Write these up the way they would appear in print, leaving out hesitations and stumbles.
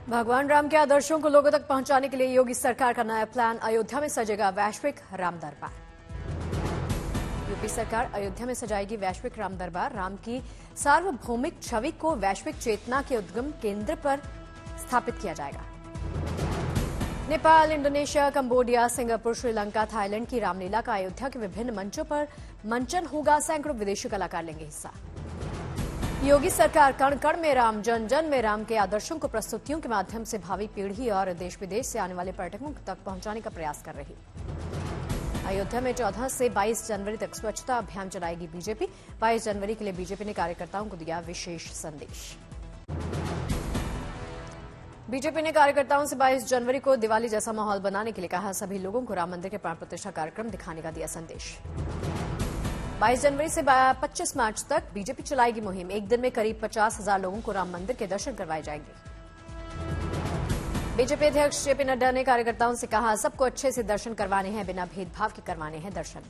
भगवान राम के आदर्शों को लोगों तक पहुंचाने के लिए योगी सरकार का नया प्लान। अयोध्या में सजेगा वैश्विक राम दरबार। यूपी सरकार अयोध्या में सजाएगी वैश्विक राम दरबार। राम की सार्वभौमिक छवि को वैश्विक चेतना के उद्गम केंद्र पर स्थापित किया जाएगा। Nepal, Indonesia, Cambodia, Singapore, Sri Lanka, Thailand की रामलीला का अयोध्या के विभिन्न मंचों पर मंचन होगा। सैकड़ों विदेशी कलाकार लेंगे हिस्सा। योगी सरकार कण कण में राम, जन जन में राम के आदर्शों को प्रस्तुतियों के माध्यम से भावी पीढ़ी और देश विदेश से आने वाले पर्यटकों तक पहुंचाने का प्रयास कर रही। अयोध्या में 14 से 22 जनवरी तक स्वच्छता अभियान चलाएगी बीजेपी। 22 जनवरी के लिए बीजेपी ने कार्यकर्ताओं को दिया विशेष संदेश। बीजेपी ने कार्यकर्ताओं से 22 जनवरी को दिवाली जैसा माहौल बनाने के लिए कहा। सभी लोगों को राम मंदिर के प्राण प्रतिष्ठा कार्यक्रम दिखाने का दिया संदेश। 22 जनवरी से 25 मार्च तक बीजेपी चलाएगी मुहिम। एक दिन में करीब 50,000 लोगों को राम मंदिर के दर्शन करवाए जाएंगे। बीजेपी अध्यक्ष जेपी नड्डा ने कार्यकर्ताओं से कहा, सबको अच्छे से दर्शन करवाने हैं, बिना भेदभाव के करवाने हैं दर्शन।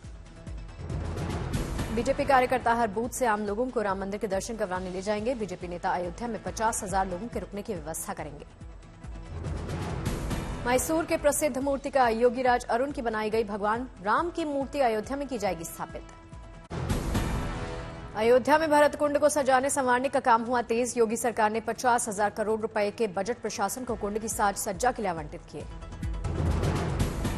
बीजेपी कार्यकर्ता हर बूथ से आम लोगों को राम मंदिर के दर्शन करवाने ले जाएंगे। बीजेपी नेता अयोध्या में 50,000 लोगों के रुकने की व्यवस्था करेंगे। मैसूर के प्रसिद्ध मूर्तिकार योगीराज अरुण की बनाई गई भगवान राम की मूर्ति अयोध्या में की जाएगी स्थापित। अयोध्या में भरत कुंड को सजाने संवारने का काम हुआ तेज। योगी सरकार ने 50,000 करोड़ रुपए के बजट प्रशासन को कुंड की साज सज्जा के लिए आवंटित किए।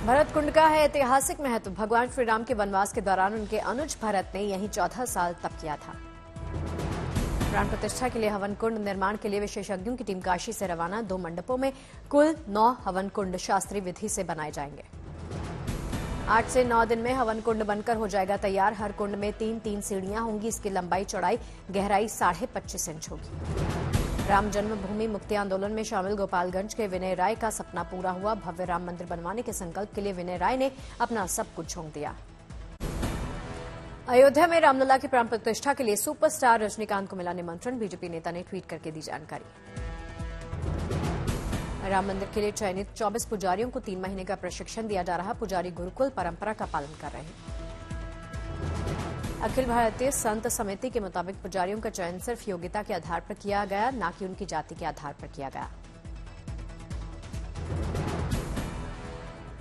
भरत कुंड का है ऐतिहासिक महत्व। भगवान श्री राम के वनवास के दौरान उनके अनुज भरत ने यहीं 14 साल तप किया था। प्राण प्रतिष्ठा के लिए हवन कुंड निर्माण के लिए विशेषज्ञों की टीम काशी से रवाना। 2 मंडपों में कुल 9 हवन कुंड शास्त्रीय विधि से बनाए जाएंगे। 8 से 9 दिन में हवन कुंड बनकर हो जाएगा तैयार। हर कुंड में 3-3 सीढ़ियां होंगी। इसकी लंबाई चौड़ाई गहराई 25.5 इंच होगी। राम जन्मभूमि मुक्ति आंदोलन में शामिल गोपालगंज के विनय राय का सपना पूरा हुआ। भव्य राम मंदिर बनवाने के संकल्प के लिए विनय राय ने अपना सब कुछ झोंक दिया। अयोध्या में रामलला की प्राण प्रतिष्ठा के लिए सुपरस्टार रजनीकांत को मिला निमंत्रण। बीजेपी नेता ने ट्वीट करके दी जानकारी। राम मंदिर के लिए चयनित 24 पुजारियों को 3 महीने का प्रशिक्षण दिया जा रहा। पुजारी गुरुकुल परंपरा का पालन कर रहे हैं। अखिल भारतीय संत समिति के मुताबिक पुजारियों का चयन सिर्फ योग्यता के आधार पर किया गया, न कि उनकी जाति के आधार पर किया गया।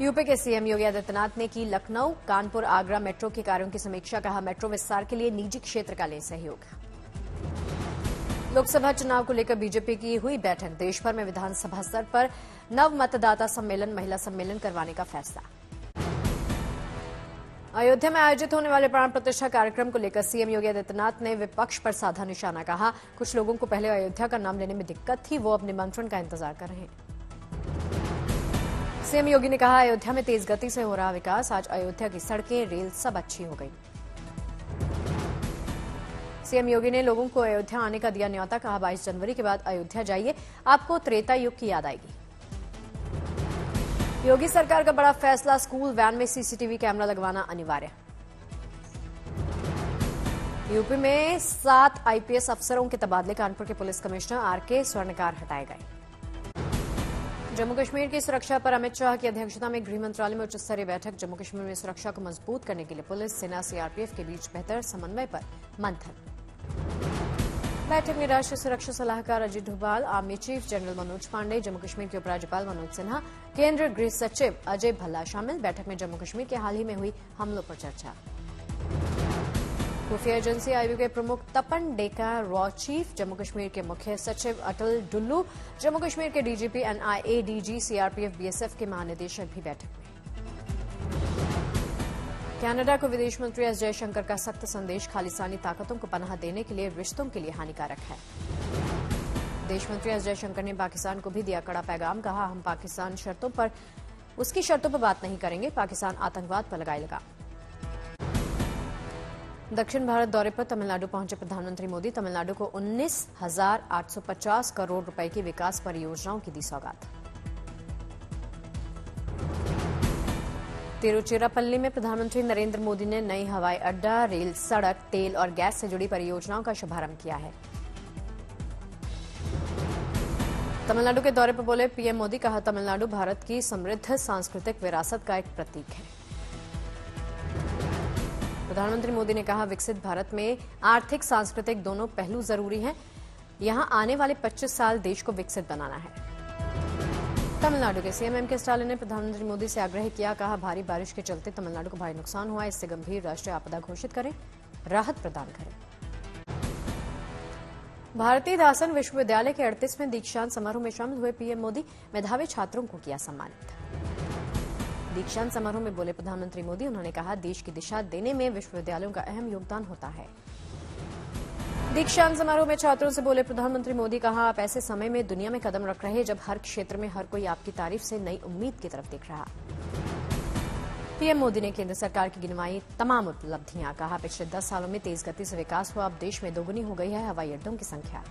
यूपी के सीएम योगी आदित्यनाथ ने की लखनऊ, कानपुर, आगरा मेट्रो के कार्यों की समीक्षा। कहा, मेट्रो विस्तार के लिए निजी क्षेत्र का ले सहयोग। लोकसभा चुनाव को लेकर बीजेपी की हुई बैठक। देश भर में विधानसभा स्तर पर नव मतदाता सम्मेलन, महिला सम्मेलन करवाने का फैसला। अयोध्या में आयोजित होने वाले प्राण प्रतिष्ठा कार्यक्रम को लेकर सीएम योगी आदित्यनाथ ने विपक्ष पर साधा निशाना। कहा, कुछ लोगों को पहले अयोध्या का नाम लेने में दिक्कत थी, वो अब निमंत्रण का इंतजार कर रहे हैं। सीएम योगी ने कहा, अयोध्या में तेज गति से हो रहा विकास। आज अयोध्या की सड़कें, रेल सब अच्छी हो गई। सीएम योगी ने लोगों को अयोध्या आने का दिया न्योता। कहा, 22 जनवरी के बाद अयोध्या जाइए, आपको त्रेता युग की याद आएगी। योगी सरकार का बड़ा फैसला, स्कूल वैन में सीसीटीवी कैमरा लगवाना अनिवार्य। यूपी में 7 आईपीएस अफसरों के तबादले। कानपुर के पुलिस कमिश्नर आरके स्वर्णकार हटाए गए। जम्मू कश्मीर की सुरक्षा पर अमित शाह की अध्यक्षता में गृह मंत्रालय में उच्च स्तरीय बैठक। जम्मू कश्मीर में सुरक्षा को मजबूत करने के लिए पुलिस, सेना, सीआरपीएफ के बीच बेहतर समन्वय पर मंथन। बैठक में राष्ट्रीय सुरक्षा सलाहकार Ajit Doval, army chief general Manoj Pande, Jammu Kashmir के उपराज्यपाल मनोज सिन्हा, केंद्रीय गृह सचिव अजय भल्ला शामिल। बैठक में जम्मू कश्मीर के हाल ही में हुई हमलों पर चर्चा। खुफिया एजेंसी आईबी के प्रमुख तपन डेका, रॉ चीफ जम्मू कश्मीर के मुख्य सचिव अटल डुल्लू, जम्मू कश्मीर के DGP, NIA DG, CRPF, BSF के महानिदेशक भी बैठक में। कनाडा को विदेश मंत्री एस जयशंकर का सख्त संदेश। खालिस्तानी ताकतों को पनाह देने के लिए रिश्तों के लिए हानिकारक है। विदेश मंत्री एस जयशंकर ने पाकिस्तान को भी दिया कड़ा पैगाम। कहा, हम पाकिस्तान उसकी शर्तों पर बात नहीं करेंगे। पाकिस्तान आतंकवाद पर लगाए लगाम। दक्षिण भारत दौरे पर तमिलनाडु पहुंचे प्रधानमंत्री मोदी। तमिलनाडु को 19,850 करोड़ रुपए की विकास परियोजनाओं की दी सौगात। तिरुचिरापल्ली में प्रधानमंत्री नरेंद्र मोदी ने नई हवाई अड्डा, रेल, सड़क, तेल और गैस से जुड़ी परियोजनाओं का शुभारंभ किया है। तमिलनाडु के दौरे पर बोले पीएम मोदी। कहा, तमिलनाडु भारत की समृद्ध सांस्कृतिक विरासत का एक प्रतीक है। प्रधानमंत्री मोदी ने कहा, विकसित भारत में आर्थिक, सांस्कृतिक दोनों पहलू जरूरी हैं। यहां आने वाले 25 साल देश को विकसित बनाना है। तमिलनाडु के सीएम एम के स्टालिन ने प्रधानमंत्री मोदी से आग्रह किया, कहा भारी बारिश के चलते तमिलनाडु को भारी नुकसान हुआ, इससे गंभीर राष्ट्रीय आपदा घोषित करें, राहत प्रदान करें। भारतीय दासन विश्वविद्यालय के 38वें दीक्षांत समारोह में शामिल हुए पीएम मोदी, मेधावी छात्रों को किया सम्मानित। दीक्षांत समारोह में बोले प्रधानमंत्री मोदी, उन्होंने कहा देश की दिशा देने में विश्वविद्यालयों का अहम योगदान होता है। दीक्षांत समारोह में छात्रों से बोले प्रधानमंत्री मोदी, कहा आप ऐसे समय में दुनिया में कदम रख रहे हैं जब हर क्षेत्र में हर कोई आपकी तारीफ से नई उम्मीद की तरफ देख रहा। पीएम मोदी ने केंद्र सरकार की गिनवाई तमाम उपलब्धियां, कहा पिछले 10 सालों में तेज गति से विकास हुआ, अब देश में दोगुनी हो गई है हवाई अड्डों की संख्या।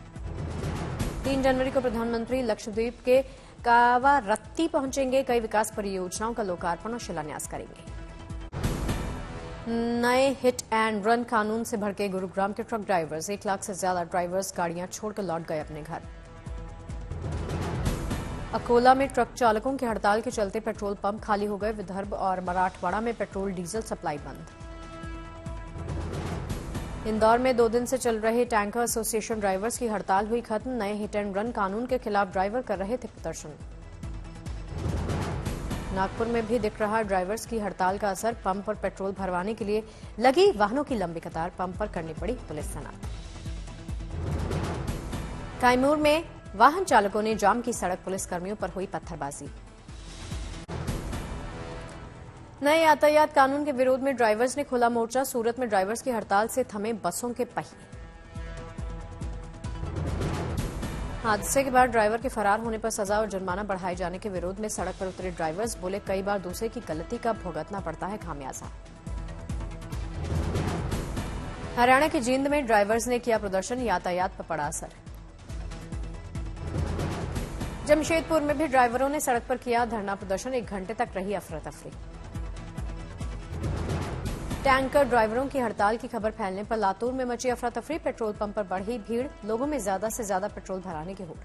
3 जनवरी को प्रधानमंत्री लक्षद्वीप के कावारत्ती पहुंचेंगे, कई विकास परियोजनाओं का लोकार्पण और शिलान्यास करेंगे। नए हिट एंड रन कानून से भड़के गुरुग्राम के ट्रक ड्राइवर्स, 1 लाख से ज्यादा ड्राइवर्स गाड़ियां छोड़कर लौट गए अपने घर। अकोला में ट्रक चालकों की हड़ताल के चलते पेट्रोल पंप खाली हो गए, विदर्भ और मराठवाड़ा में पेट्रोल डीजल सप्लाई बंद। इंदौर में 2 दिन से चल रहे टैंकर एसोसिएशन ड्राइवर्स की हड़ताल हुई खत्म, नए हिट एंड रन कानून के खिलाफ ड्राइवर कर रहे थे प्रदर्शन। नागपुर में भी दिख रहा ड्राइवर्स की हड़ताल का असर, पंप पर पेट्रोल भरवाने के लिए लगी वाहनों की लंबी कतार, पंप पर करनी पड़ी पुलिस तैनात। कैमूर में वाहन चालकों ने जाम की सड़क, पुलिस कर्मियों पर हुई पत्थरबाजी। नए यातायात कानून के विरोध में ड्राइवर्स ने खोला मोर्चा, सूरत में ड्राइवर्स की हड़ताल से थमे बसों के पहिए। हादसे के बाद ड्राइवर के फरार होने पर सजा और जुर्माना बढ़ाए जाने के विरोध में सड़क पर उतरे ड्राइवर्स, बोले कई बार दूसरे की गलती का भुगतना पड़ता है खामियाजा। हरियाणा के जींद में ड्राइवर्स ने किया प्रदर्शन, यातायात पर पड़ा असर। जमशेदपुर में भी ड्राइवरों ने सड़क पर किया धरना प्रदर्शन, 1 घंटे तक रही अफरा तफरी। टैंकर ड्राइवरों की हड़ताल की खबर फैलने पर लातूर में मची अफरा तफरी, पेट्रोल पंप पर बढ़ी भीड़, लोगों में ज्यादा से ज्यादा पेट्रोल भराने की होड़।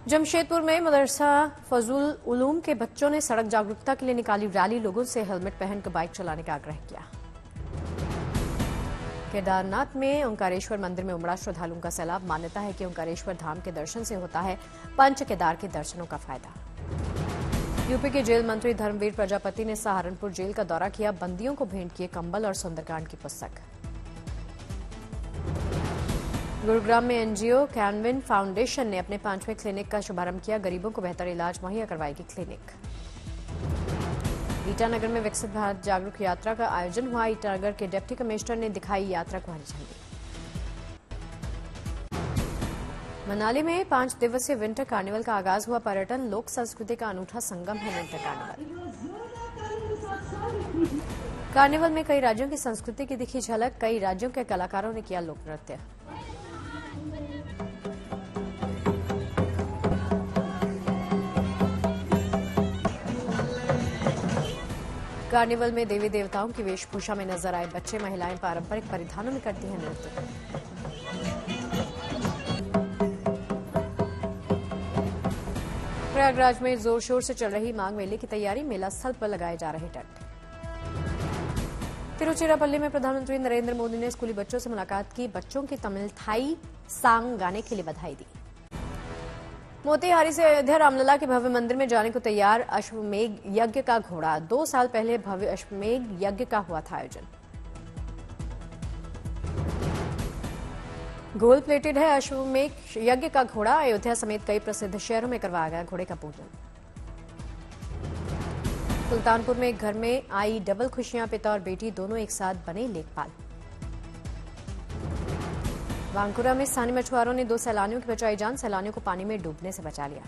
जमशेदपुर में मदरसा फजूल उलूम के बच्चों ने सड़क जागरूकता के लिए निकाली रैली, लोगों से हेलमेट पहनकर बाइक चलाने का आग्रह किया। केदारनाथ में ओंकारेश्वर मंदिर में उमड़ा श्रद्धालुओं का सैलाब, मान्यता है कि ओंकारेश्वर धाम के दर्शन से होता है पंच केदार के दर्शनों का फायदा। यूपी के जेल मंत्री धर्मवीर प्रजापति ने सहारनपुर जेल का दौरा किया, बंदियों को भेंट किए कंबल और सुंदरकांड की पुस्तक। गुरुग्राम में एनजीओ कैनविन फाउंडेशन ने अपने 5वें क्लिनिक का शुभारंभ किया, गरीबों को बेहतर इलाज मुहैया करवाएगी क्लिनिक। ईटानगर में विकसित भारत जागरूक यात्रा का आयोजन हुआ, ईटानगर के डिप्टी कमिश्नर ने दिखाई यात्रा को हरी झंडी। मनाली में 5 दिवसीय विंटर कार्निवल का आगाज हुआ, पर्यटन लोक संस्कृति का अनूठा संगम है विंटर कार्निवल। कार्निवल में कई राज्यों की संस्कृति की दिखी झलक, कई राज्यों के कलाकारों ने किया लोक नृत्य। कार्निवल में देवी देवताओं की वेशभूषा में नजर आए बच्चे, महिलाएं पारंपरिक परिधानों में करती हैं नृत्य। प्रयागराज में जोर शोर से चल रही माघ मेले की तैयारी, मेला स्थल पर लगाए जा रहे टेंट। तिरुचिरापल्ली में प्रधानमंत्री नरेंद्र मोदी ने स्कूली बच्चों से मुलाकात की, बच्चों की तमिल थाई सांग गाने के लिए बधाई दी। मोतिहारी से अयोध्या रामलला के भव्य मंदिर में जाने को तैयार, अश्वमेघ यज्ञ का घोड़ा, 2 साल पहले भव्य अश्वमेघ यज्ञ का हुआ था आयोजन। गोल्ड प्लेटेड है अश्वमेघ यज्ञ का घोड़ा, अयोध्या समेत कई प्रसिद्ध शहरों में करवाया गया घोड़े का पूजन। सुल्तानपुर में एक घर में आई डबल खुशियां, पिता और बेटी दोनों एक साथ बने लेखपाल। बांकुरा में स्थानीय मछुआरों ने 2 सैलानियों की बचाई जान, सैलानियों को पानी में डूबने से बचा लिया।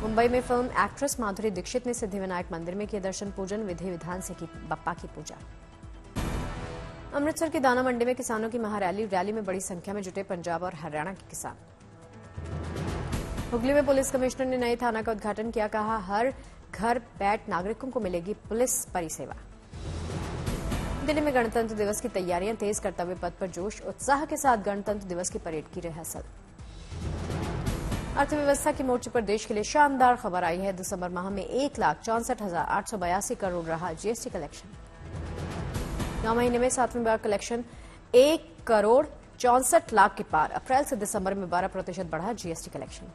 मुंबई में फिल्म एक्ट्रेस माधुरी दीक्षित ने सिद्धिविनायक मंदिर में किया दर्शन पूजन, विधि विधान से की बप्पा की पूजा। अमृतसर की दाना मंडी में किसानों की महारैली में बड़ी संख्या में जुटे पंजाब और हरियाणा के किसान। हुगली में पुलिस कमिश्नर ने नए थाना का उद्घाटन किया, कहा हर घर बैठ नागरिकों को मिलेगी पुलिस परिसेवा। दिल्ली में गणतंत्र दिवस की तैयारियां तेज, कर्तव्य पथ पर जोश उत्साह के साथ गणतंत्र दिवस की परेड की रिहर्सल। अर्थव्यवस्था की मोर्चे पर देश के लिए शानदार खबर आई है, दिसंबर माह में 1,64,882 करोड़ रहा जीएसटी कलेक्शन। 9 महीने में 7वीं बार कलेक्शन 1,64,00,00 64 लाख के पार। अप्रैल से दिसंबर में 12% बढ़ा जीएसटी कलेक्शन।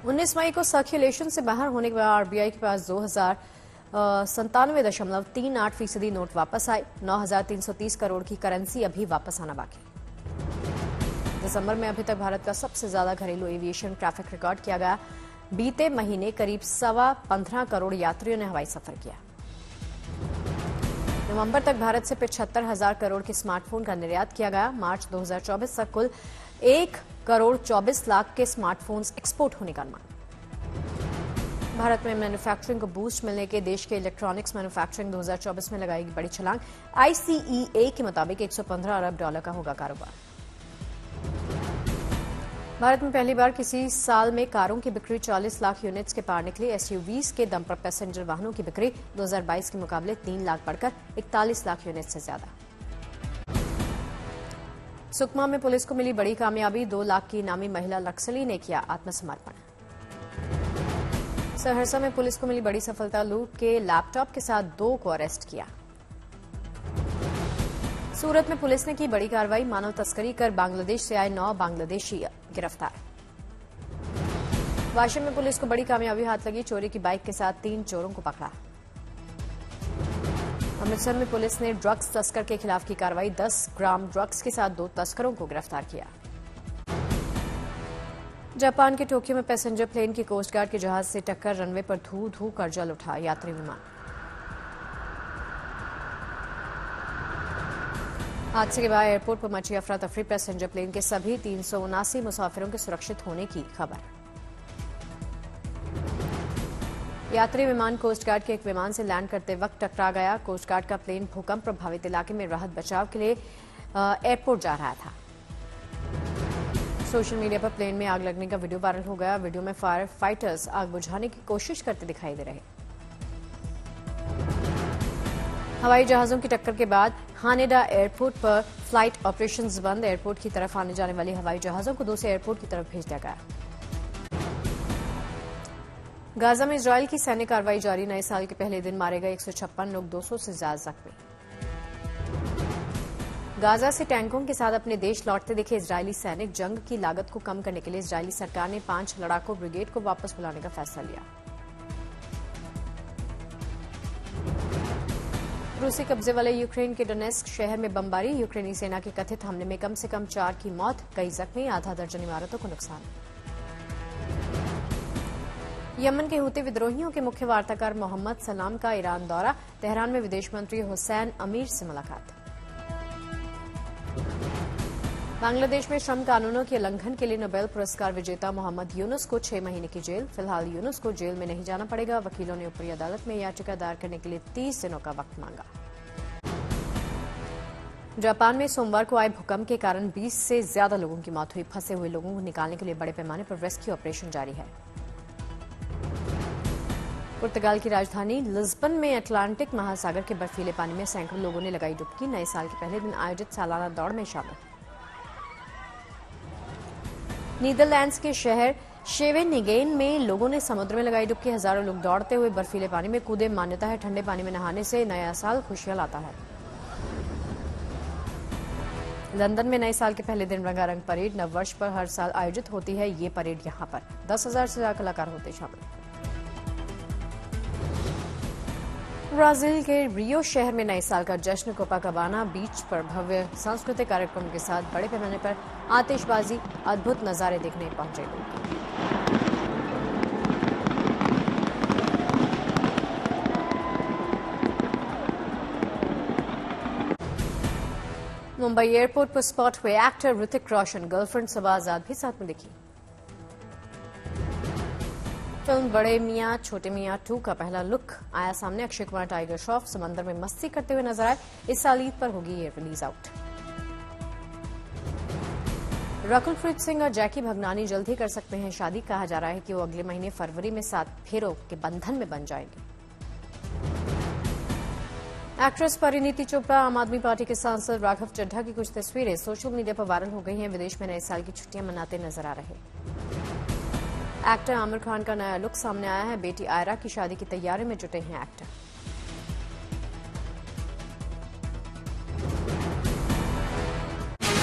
19 मई को सर्कुलेशन से बाहर होने के बाद आरबीआई के पास 97.38% नोट वापस आए। 9,330 करोड़ की करेंसी अभी वापस आना बाकी। दिसंबर में अभी तक भारत का सबसे ज्यादा घरेलू एविएशन ट्रैफिक रिकॉर्ड किया गया। बीते महीने करीब 15.25 करोड़ यात्रियों ने हवाई सफर किया। नवंबर तक भारत से 75,000 करोड़ के स्मार्टफोन का निर्यात किया गया। मार्च 2024 तक कुल 1.24 करोड़ के स्मार्टफोन्स एक्सपोर्ट होने का अनुमान। भारत में मैन्युफैक्चरिंग को बूस्ट मिलने के देश के इलेक्ट्रॉनिक्स मैन्युफैक्चरिंग 2024 में लगाएगी बड़ी छलांग। आईसीईए के मुताबिक 115 अरब डॉलर का होगा कारोबार। भारत में पहली बार किसी साल में कारों की बिक्री 40 लाख यूनिट्स के पार निकली। एसयूवीज के दम पर पैसेंजर वाहनों की बिक्री 2022 के मुकाबले 3 लाख बढ़कर 41 लाख यूनिट से ज्यादा। सुकमा में पुलिस को मिली बड़ी कामयाबी। 2 लाख की इनामी महिला नक्सली ने किया आत्मसमर्पण। सहरसा में पुलिस को मिली बड़ी सफलता। लूट के लैपटॉप के साथ 2 को अरेस्ट किया। सूरत में पुलिस ने की बड़ी कार्रवाई। मानव तस्करी कर बांग्लादेश से आए 9 बांग्लादेशी गिरफ्तार। वाशिम में पुलिस को बड़ी कामयाबी हाथ लगी। चोरी की बाइक के साथ 3 चोरों को पकड़ा। अमृतसर में पुलिस ने ड्रग्स तस्कर के खिलाफ की कार्रवाई। 10 ग्राम ड्रग्स के साथ 2 तस्करों को गिरफ्तार किया। जापान के टोक्यो में पैसेंजर प्लेन की कोस्ट गार्ड के जहाज से टक्कर। रनवे पर धू धू कर जल उठा यात्री विमान। हादसे के बाद एयरपोर्ट पर मची अफरा तफरी। पैसेंजर प्लेन के सभी 379 मुसाफिरों के सुरक्षित होने की खबर। यात्री विमान कोस्ट गार्ड के एक विमान से लैंड करते वक्त टकरा गया। कोस्ट गार्ड का प्लेन भूकंप प्रभावित इलाके में राहत बचाव के लिए एयरपोर्ट जा रहा था। सोशल मीडिया पर प्लेन में आग लगने का वीडियो वायरल हो गया। वीडियो में फायर फाइटर्स आग बुझाने की कोशिश करते दिखाई दे रहे। हवाई जहाजों की टक्कर के बाद हानेडा एयरपोर्ट पर फ्लाइट ऑपरेशंस बंद। एयरपोर्ट की तरफ आने जाने वाले हवाई जहाजों को दूसरे एयरपोर्ट की तरफ भेज दिया गया। गाजा में इजरायल की सैन्य कार्रवाई जारी। नए साल के पहले दिन मारे गए 156 लोग, 200 से ज्यादा जख्मी। गाजा से टैंकों के साथ अपने देश लौटते दिखे इजरायली सैनिक। जंग की लागत को कम करने के लिए इजरायली सरकार ने 5 लड़ाकू ब्रिगेड को वापस बुलाने का फैसला लिया। रूसी कब्जे वाले यूक्रेन के डोनेस्क शहर में बमबारी। यूक्रेनी सेना के कथित हमले में कम से कम 4 की मौत, कई जख्मी, आधा दर्जन इमारतों को नुकसान। यमन के हूती विद्रोहियों के मुख्य वार्ताकार मोहम्मद सलाम का ईरान दौरा। तेहरान में विदेश मंत्री हुसैन अमीर से मुलाकात। बांग्लादेश में श्रम कानूनों के उल्लंघन के लिए नोबेल पुरस्कार विजेता मोहम्मद यूनुस को 6 महीने की जेल। फिलहाल यूनुस को जेल में नहीं जाना पड़ेगा। वकीलों ने ऊपरी अदालत में याचिका दायर करने के लिए 30 दिनों का वक्त मांगा। जापान में सोमवार को आए भूकंप के कारण 20 से ज्यादा लोगों की मौत हुई। फंसे हुए लोगों को निकालने के लिए बड़े पैमाने पर रेस्क्यू ऑपरेशन जारी है। पुर्तगाल की राजधानी लिस्बन में अटलांटिक महासागर के बर्फीले पानी में सैकड़ों लोगों ने लगाई डुबकी। नए साल के पहले दिन आयोजित सालाना दौड़ में शामिल। नीदरलैंड्स के शहर शेवेनिगेन में लोगों ने समुद्र में लगाई डुबकी। हजारों लोग दौड़ते हुए बर्फीले पानी में कूदे। मान्यता है ठंडे पानी में नहाने से नया साल खुशियां लाता है। लंदन में नए साल के पहले दिन रंगारंग परेड। नववर्ष पर हर साल आयोजित होती है ये परेड। यहां पर 10,000 से ज्यादा कलाकार होते शामिल। ब्राजील के रियो शहर में नए साल का जश्न। कोपाकाबाना बीच पर भव्य सांस्कृतिक कार्यक्रम के साथ बड़े पैमाने पर आतिशबाजी, अद्भुत नजारे देखने पहुंचे लोग। मुंबई एयरपोर्ट पर स्पॉट हुए एक्टर ऋतिक रोशन। गर्लफ्रेंड सबा आजाद भी साथ में दिखी। फिल्म बड़े मियां छोटे मियां 2 का पहला लुक आया सामने। अक्षय कुमार टाइगर श्रॉफ समंदर में मस्ती करते हुए नजर आए। इस साल ईद पर होगी ये रिलीज आउट। रकुलप्रीत सिंह और जैकी भगनानी जल्द ही कर सकते हैं शादी। कहा जा रहा है कि वो अगले महीने फरवरी में 7 फेरों के बंधन में बन जाएंगे। एक्ट्रेस परिणीति चोपड़ा, आम आदमी पार्टी के सांसद राघव चड्ढा की कुछ तस्वीरें सोशल मीडिया पर वायरल हो गई हैं। विदेश में नए साल की छुट्टियां मनाते नजर आ रहे। एक्टर आमिर खान का नया लुक सामने आया है। बेटी आयरा की शादी की तैयारी में जुटे हैं एक्टर।